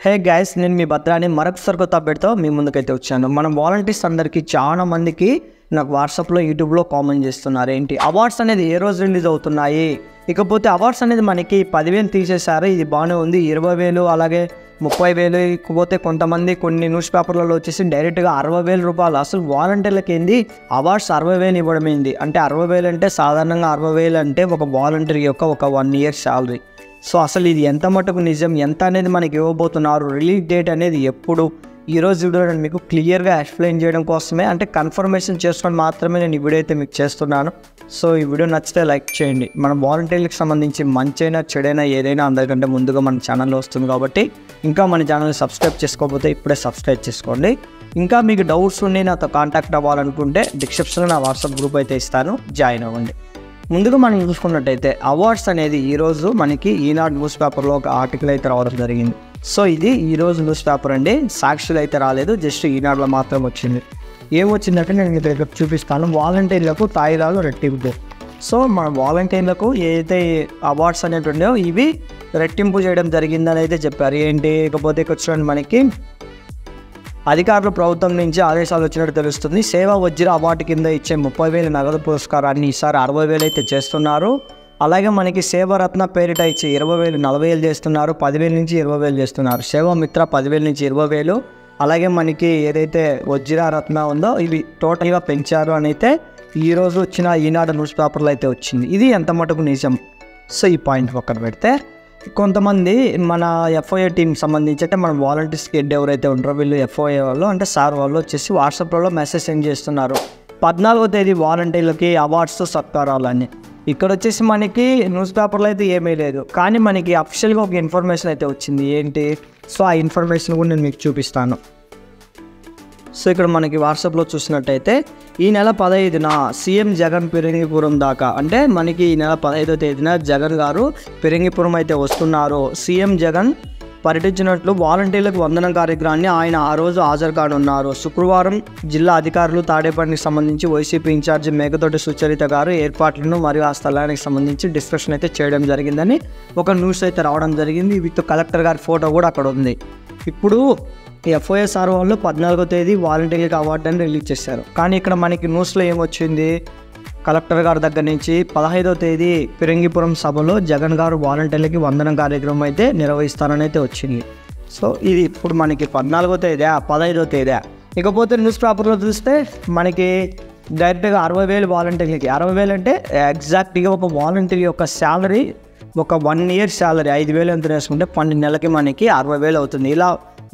Hey guys, నేను మీ భద్రాని మరొకసారి కొత్త అప్డేట్తో మీ ముందుకైతే వచ్చాను. మన వాలంటీర్స్ అందరికీ చాలా మందికి నాకు వాట్సాప్లో యూట్యూబ్లో కామెంట్ చేస్తున్నారు, ఏంటి అవార్డ్స్ అనేది ఏ రోజు రిలీజ్ అవుతున్నాయి, ఇకపోతే అవార్డ్స్ అనేది మనకి 10,000 తీసేశారు, ఇది బాగానే ఉంది, 20,000 అలాగే 30,000, ఇకపోతే కొంతమంది కొన్ని న్యూస్ పేపర్లలో వచ్చేసి డైరెక్ట్గా 60,000 రూపాయలు. అసలు వాలంటీర్లకి ఏంది అవార్డ్స్ 60,000 ఇవ్వడం ఏంది అంటే 60,000 అంటే సాధారణంగా 60,000 అంటే ఒక వాలంటీర్ యొక్క ఒక 1 year శాలరీ. సో అసలు ఇది ఎంత మటుకు నిజం, ఎంత అనేది మనకి ఇవ్వబోతున్నారు, రిలీజ్ డేట్ అనేది ఎప్పుడు, ఈరోజు వీడియో నేను మీకు క్లియర్గా ఎక్స్ప్లెయిన్ చేయడం కోసమే, అంటే కన్ఫర్మేషన్ చేసుకొని మాత్రమే నేను ఈ వీడియో అయితే మీకు చేస్తున్నాను. సో ఈ వీడియో నచ్చితే లైక్ చేయండి. మన వాలంటీర్లకు సంబంధించి మంచైనా చెడైనా ఏదైనా అందరికంటే ముందుగా మన ఛానల్లో వస్తుంది కాబట్టి ఇంకా మన ఛానల్ని సబ్స్క్రైబ్ చేసుకోకపోతే ఇప్పుడే సబ్స్క్రైబ్ చేసుకోండి. ఇంకా మీకు డౌట్స్ ఉండి నాతో కాంటాక్ట్ అవ్వాలనుకుంటే డిస్క్రిప్షన్లో నా వాట్సాప్ గ్రూప్ అయితే ఇస్తాను, జాయిన్ అవ్వండి. ముందుగా మనం చూసుకున్నట్టయితే అవార్డ్స్ అనేది ఈరోజు మనకి ఈనాడు న్యూస్ పేపర్లో ఒక ఆర్టికల్ అయితే రావడం జరిగింది. సో ఇది ఈరోజు న్యూస్ పేపర్ అండి, సాక్షులు అయితే రాలేదు, జస్ట్ ఈనాడులో మాత్రం వచ్చింది. ఏమొచ్చిందంటే నేను మీ దగ్గర చూపిస్తాను. వాలంటీర్లకు తాయిలాలు రెట్టింపు. సో మన వాలంటీర్లకు ఏదైతే అవార్డ్స్ అనేవి ఉన్నాయో ఇవి రెట్టింపు చేయడం జరిగిందని అయితే చెప్పారు. ఏంటి ఇకపోతే ఇక్కడ చూడండి, మనకి అధికారులు ప్రభుత్వం నుంచి ఆదేశాలు వచ్చినట్టు తెలుస్తుంది. సేవా వజ్ర అవార్డు కింద ఇచ్చే 30,000 నగదు పురస్కారాన్ని ఈసారి 60,000 అయితే చేస్తున్నారు. అలాగే మనకి సేవారత్న పేరిట ఇచ్చే 20,000 40,000 చేస్తున్నారు, 10,000 నుంచి 20,000 చేస్తున్నారు. సేవామిత్ర 10,000 నుంచి 20,000, అలాగే మనకి ఏదైతే వజ్రరత్న ఉందో ఇవి టోటల్గా పెంచారు అని అయితే ఈరోజు వచ్చిన ఈనాడు న్యూస్ పేపర్లో అయితే వచ్చింది. ఇది ఎంత మటుకు నిజం. సో ఈ పాయింట్ పక్కన పెడితే కొంతమంది మన ఎఫ్ఓఏ టీం సంబంధించి అంటే మన వాలంటీర్స్ హెడ్ ఎవరైతే ఉంటారో వీళ్ళు ఎఫ్ఓఏ వాళ్ళు అంటే సార్ వాళ్ళు వచ్చేసి వాట్సాప్లో మెసేజ్ సెండ్ చేస్తున్నారు, 14వ తేదీ వాలంటీర్లకి అవార్డ్స్ సత్కారాలు అని. ఇక్కడ వచ్చేసి మనకి న్యూస్ పేపర్లో అయితే ఏమీ లేదు, కానీ మనకి అఫీషియల్గా ఒక ఇన్ఫర్మేషన్ అయితే వచ్చింది. ఏంటి సో ఆ ఇన్ఫర్మేషన్ కూడా నేను మీకు చూపిస్తాను. సో ఇక్కడ మనకి వాట్సాప్లో చూసినట్టయితే ఈ నెల 15న సీఎం జగన్ పిరంగిపురం దాకా, అంటే మనకి ఈ నెల 15వ తేదీన జగన్ గారు పిరంగిపురం అయితే వస్తున్నారు. సీఎం జగన్ పర్యటించినట్లు వాలంటీర్లకు వందనం కార్యక్రమాన్ని ఆయన ఆ రోజు హాజరు కానున్నారు. శుక్రవారం జిల్లా అధికారులు తాడేపల్లికి సంబంధించి వైసీపీ ఇన్ఛార్జి మేకతోటి సుచరిత గారు ఏర్పాట్లను మరియు ఆ స్థలానికి సంబంధించి డిస్కషన్ అయితే చేయడం జరిగిందని ఒక న్యూస్ అయితే రావడం జరిగింది. విత్ కలెక్టర్ గారి ఫోటో కూడా అక్కడ ఉంది. ఇప్పుడు ఎఫ్ఓఎస్ఆర్ వాళ్ళు 14వ తేదీ వాలంటీర్లకు అవార్డు అని రిలీజ్ చేశారు, కానీ ఇక్కడ మనకి న్యూస్లో ఏమొచ్చింది, కలెక్టర్ గారి దగ్గర నుంచి 15వ తేదీ పిరంగిపురం సభలో జగన్ గారు వాలంటీర్లకి వందనం కార్యక్రమం అయితే నిర్వహిస్తారని అయితే వచ్చింది. సో ఇది ఇప్పుడు మనకి 14వ తేదీ 15వ తేదీ. ఇకపోతే న్యూస్ పేపర్లో చూస్తే మనకి డైరెక్ట్గా 60,000 వాలంటీర్లకి. 60,000 అంటే ఎగ్జాక్ట్గా ఒక వాలంటీర్ యొక్క శాలరీ ఒక 1 year శాలరీ 5,000 ఎంత వేసుకుంటే 12 నెలలకి మనకి 60,000 అవుతుంది. ఇలా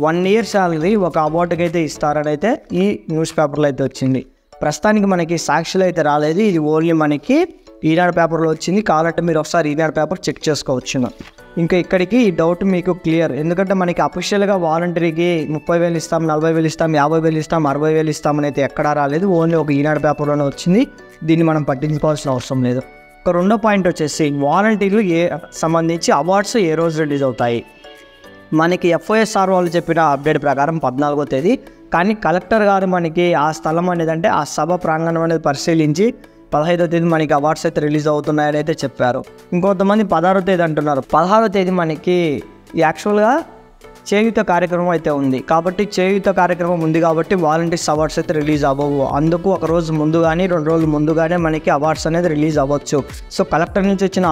1 year శాలరీ ఒక అవార్డుకి అయితే ఇస్తారని అయితే ఈ న్యూస్ పేపర్లో అయితే వచ్చింది. ప్రస్తుతానికి మనకి సాక్షులు అయితే రాలేదు, ఇది ఓన్లీ మనకి ఈనాడు పేపర్లో వచ్చింది. కావాలంటే మీరు ఒకసారి ఈనాడు పేపర్ చెక్ చేసుకోవచ్చు. ఇంకా ఇక్కడికి ఈ డౌట్ మీకు క్లియర్, ఎందుకంటే మనకి అఫీషియల్గా వాలంటీర్కి 30,000 ఇస్తాం, 40,000 ఇస్తాం, 50,000 ఇస్తాం, 60,000 ఇస్తామని అయితే ఎక్కడా రాలేదు, ఓన్లీ ఒక ఈనాడు పేపర్లోనే వచ్చింది. దీన్ని మనం పట్టించుకోవాల్సిన అవసరం లేదు. ఒక రెండో పాయింట్ వచ్చేసి వాలంటీర్లు సంబంధించి అవార్డ్స్ ఏ రోజు రిలీజ్ అవుతాయి. మనకి ఎఫ్ఓఎస్ఆర్ వాళ్ళు చెప్పిన అప్డేట్ ప్రకారం 14వ తేదీ, కానీ కలెక్టర్ గారు మనకి ఆ స్థలం అనేది అంటే ఆ సభ ప్రాంగణం అనేది పరిశీలించి 15వ తేదీ మనకి అవార్డ్స్ అయితే రిలీజ్ అవుతున్నాయని అయితే చెప్పారు. ఇంకొంతమంది 16వ తేదీ అంటున్నారు. 16వ తేదీ మనకి యాక్చువల్గా చేయూత కార్యక్రమం అయితే ఉంది, కాబట్టి చేయూత కార్యక్రమం ఉంది కాబట్టి వాలంటీర్స్ అవార్డ్స్ అయితే రిలీజ్ అవ్వవు. అందుకు ఒక రోజు ముందు కానీ 2 రోజులు ముందుగానే మనకి అవార్డ్స్ అనేది రిలీజ్ అవ్వచ్చు. సో కలెక్టర్ నుంచి వచ్చిన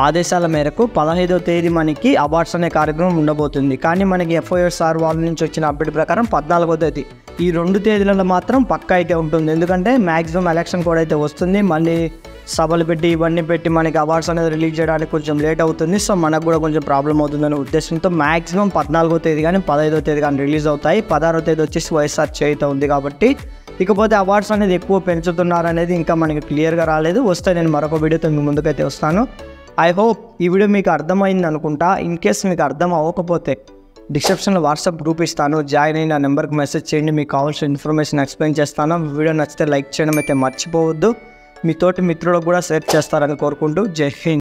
ఆదేశాల మేరకు 15వ తేదీ మనకి అవార్డ్స్ అనే కార్యక్రమం ఉండబోతుంది, కానీ మనకి ఎఫ్ఓఎస్ఆర్ వాళ్ళ నుంచి వచ్చిన అప్డేట్ ప్రకారం 14వ తేదీ. ఈ 2 తేదీలలో మాత్రం పక్కా అయితే ఉంటుంది, ఎందుకంటే మ్యాక్సిమం ఎలక్షన్ కూడా అయితే వస్తుంది, మళ్ళీ సభలు పెట్టి ఇవన్నీ పెట్టి మనకి అవార్డ్స్ అనేది రిలీజ్ చేయడానికి కొంచెం లేట్ అవుతుంది. సో మనకు కూడా కొంచెం ప్రాబ్లం అవుతుందనే ఉద్దేశంతో మ్యాక్సిమం 14వ తేదీ కానీ 15వ తేదీ కానీ రిలీజ్ అవుతాయి. 16వ తేదీ వచ్చేసి వైఎస్ఆర్ చేయుత ఉంది కాబట్టి. ఇకపోతే అవార్డ్స్ అనేది ఎక్కువ పెంచుతున్నారు అనేది ఇంకా మనకి క్లియర్గా రాలేదు, వస్తే నేను మరొక వీడియోతో మీ ముందుకైతే వస్తాను. ఐ హోప్ ఈ వీడియో మీకు అర్థమైంది అనుకుంటా. ఇన్ కేస్ మీకు అర్థం అవ్వకపోతే డిస్క్రిప్షన్లో వాట్సాప్ గ్రూప్ ఇస్తాను, జాయిన్ అయిన నెంబర్కి మెసేజ్ చేయండి, మీకు కావాల్సిన ఇన్ఫర్మేషన్ ఎక్స్ప్లెయిన్ చేస్తాను. వీడియో నచ్చితే లైక్ చేయడం అయితే మర్చిపోవద్దు, మీ తోటి మిత్రులకు కూడా షేర్ చేస్తారని కోరుకుంటూ జై హింద్.